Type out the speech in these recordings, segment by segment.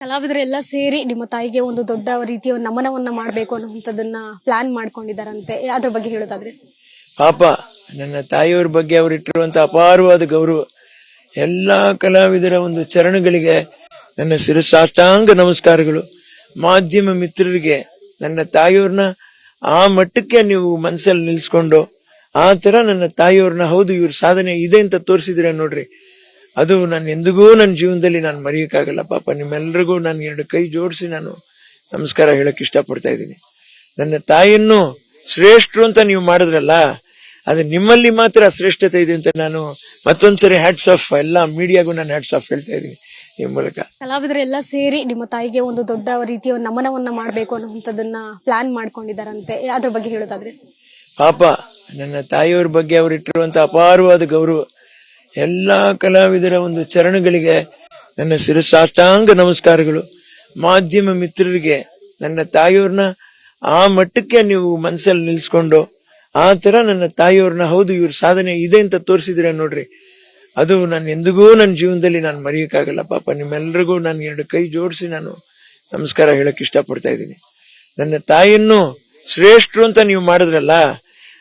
ಕಲಾವಿದರೆಲ್ಲ ಸೇರಿ ನಿಮ್ಮ ತಾಯಿಗೆ ಒಂದು ದೊಡ್ಡ ರೀತಿಯ ನಮನವನ್ನ ಮಾಡಬೇಕು ಅನ್ನುವಂಥದ್ದನ್ನ ಪ್ಲಾನ್ ಮಾಡ್ಕೊಂಡಿದ್ದಾರಂತೆ. ಅದ್ರ ಬಗ್ಗೆ ಹೇಳೋದಾದ್ರೆ ಪಾಪ ನನ್ನ ತಾಯಿಯವರ ಬಗ್ಗೆ ಅವರಿಟ್ಟಿರುವಂತ ಅಪಾರವಾದ ಗೌರವ, ಎಲ್ಲಾ ಕಲಾವಿದರ ಒಂದು ಚರಣಗಳಿಗೆ ನನ್ನ ಶಿರಸಾಷ್ಟಾಂಗ ನಮಸ್ಕಾರಗಳು. ಮಾಧ್ಯಮ ಮಿತ್ರರಿಗೆ ನನ್ನ ತಾಯಿಯವ್ರನ್ನ ಆ ಮಟ್ಟಕ್ಕೆ ನೀವು ಮನಸ್ಸಲ್ಲಿ ನಿಲ್ಸ್ಕೊಂಡು ಆ ತರ ನನ್ನ ತಾಯಿಯವ್ರನ್ನ ಹೌದು ಇವ್ರ ಸಾಧನೆ ಇದೆ ಅಂತ ತೋರಿಸಿದ್ರೆ ನೋಡ್ರಿ, ಅದು ನಾನು ಎಂದಿಗೂ ನನ್ನ ಜೀವನದಲ್ಲಿ ನಾನು ಮರೆಯಕ್ಕಾಗಲ್ಲ. ಪಾಪ ನಿಮ್ಮೆಲ್ಲರಿಗೂ ನಾನು ಎರಡು ಕೈ ಜೋಡಿಸಿ ನಾನು ನಮಸ್ಕಾರ ಹೇಳಕ್ ಇಷ್ಟಪಡ್ತಾ ಇದ್ದೀನಿ. ನನ್ನ ತಾಯಿಯನ್ನು ಶ್ರೇಷ್ಠರು ಅಂತ ನೀವು ಮಾಡಿದ್ರಲ್ಲ, ಅದು ನಿಮ್ಮಲ್ಲಿ ಮಾತ್ರ ಶ್ರೇಷ್ಠತೆ ಇದೆ ಅಂತ ನಾನು ಮತ್ತೊಂದ್ಸರಿ ಹ್ಯಾಟ್ಸ್ ಆಫ್ ಎಲ್ಲ ಮೀಡಿಯಾಗೂ ನಾನು ಹ್ಯಾಟ್ಸ್ ಆಫ್ ಹೇಳ್ತಾ ಇದ್ದೀನಿ ಈ ಮೂಲಕ. ಕಲಾವಿದರೆಲ್ಲ ಸೇರಿ ನಿಮ್ಮ ತಾಯಿಗೆ ಒಂದು ದೊಡ್ಡ ರೀತಿಯ ನಮನವನ್ನ ಮಾಡಬೇಕು ಅನ್ನುವಂಥದ್ದನ್ನ ಪ್ಲಾನ್ ಮಾಡ್ಕೊಂಡಿದ್ದಾರಂತೆ. ಅದ್ರ ಬಗ್ಗೆ ಹೇಳೋದಾದ್ರೆ ಪಾಪ ನನ್ನ ತಾಯಿಯವರ ಬಗ್ಗೆ ಅವರಿಟ್ಟಿರುವಂತ ಅಪಾರವಾದ ಗೌರವ, ಎಲ್ಲಾ ಕಲಾವಿದರ ಒಂದು ಚರಣಗಳಿಗೆ ನನ್ನ ಶಿರಸಾಷ್ಟಾಂಗ ನಮಸ್ಕಾರಗಳು. ಮಾಧ್ಯಮ ಮಿತ್ರರಿಗೆ ನನ್ನ ತಾಯಿಯವ್ರನ್ನ ಆ ಮಟ್ಟಕ್ಕೆ ನೀವು ಮನಸ್ಸಲ್ಲಿ ನಿಲ್ಸ್ಕೊಂಡು ಆ ತರ ನನ್ನ ತಾಯಿಯವ್ರನ್ನ ಹೌದು ಇವ್ರ ಸಾಧನೆ ಇದೆ ಅಂತ ತೋರಿಸಿದ್ರೆ ನೋಡ್ರಿ, ಅದು ನಾನು ಎಂದಿಗೂ ನನ್ನ ಜೀವನದಲ್ಲಿ ನಾನು ಮರೆಯಕ್ಕಾಗಲ್ಲ. ಪಾಪ ನಿಮ್ಮೆಲ್ಲರಿಗೂ ನಾನು ಎರಡು ಕೈ ಜೋಡಿಸಿ ನಾನು ನಮಸ್ಕಾರ ಹೇಳಕ್ ಇಷ್ಟಪಡ್ತಾ ಇದ್ದೀನಿ. ನನ್ನ ತಾಯಿಯನ್ನು ಶ್ರೇಷ್ಠರು ಅಂತ ನೀವು ಮಾಡಿದ್ರಲ್ಲ,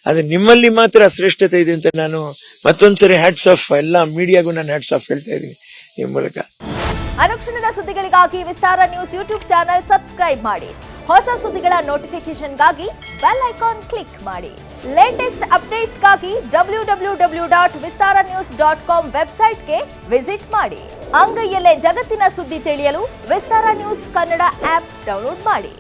ಅದು ನಿಮ್ಮಲ್ಲಿ ಮಾತ್ರ ಶ್ರೇಷ್ಠತೆ ಇದೆ ಅಂತ ನಾನು ಮತ್ತೊಂದ್ಸರಿ ಹ್ಯಾಟ್ಸ್ ಆಫ್ ಎಲ್ಲ ಮೀಡಿಯಾಗೂ ನಾನು ಹ್ಯಾಟ್ಸ್ ಆಫ್ ಹೇಳ್ತಾ ಇದ್ದೀನಿ ಈ ಮೂಲಕ. ಅನುಕ್ಷಣದ ಸುದ್ದಿಗಳಿಗಾಗಿ ವಿಸ್ತಾರ ನ್ಯೂಸ್ ಯೂಟ್ಯೂಬ್ ಚಾನೆಲ್ ಸಬ್ಸ್ಕ್ರೈಬ್ ಮಾಡಿ. ಹೊಸ ಸುದ್ದಿಗಳ ನೋಟಿಫಿಕೇಶನ್ಗಾಗಿ ಬೆಲ್ ಐಕಾನ್ ಕ್ಲಿಕ್ ಮಾಡಿ. ಲೇಟೆಸ್ಟ್ ಅಪ್ಡೇಟ್ಸ್ಗಾಗಿ www.vistaranews.com ವೆಬ್ಸೈಟ್ಗೆ ವಿಸಿಟ್ ಮಾಡಿ. ಅಂಗೈಯಲ್ಲೇ ಜಗತ್ತಿನ ಸುದ್ದಿ ತಿಳಿಯಲು ವಿಸ್ತಾರ ನ್ಯೂಸ್ ಕನ್ನಡ ಆಪ್ ಡೌನ್ಲೋಡ್ ಮಾಡಿ.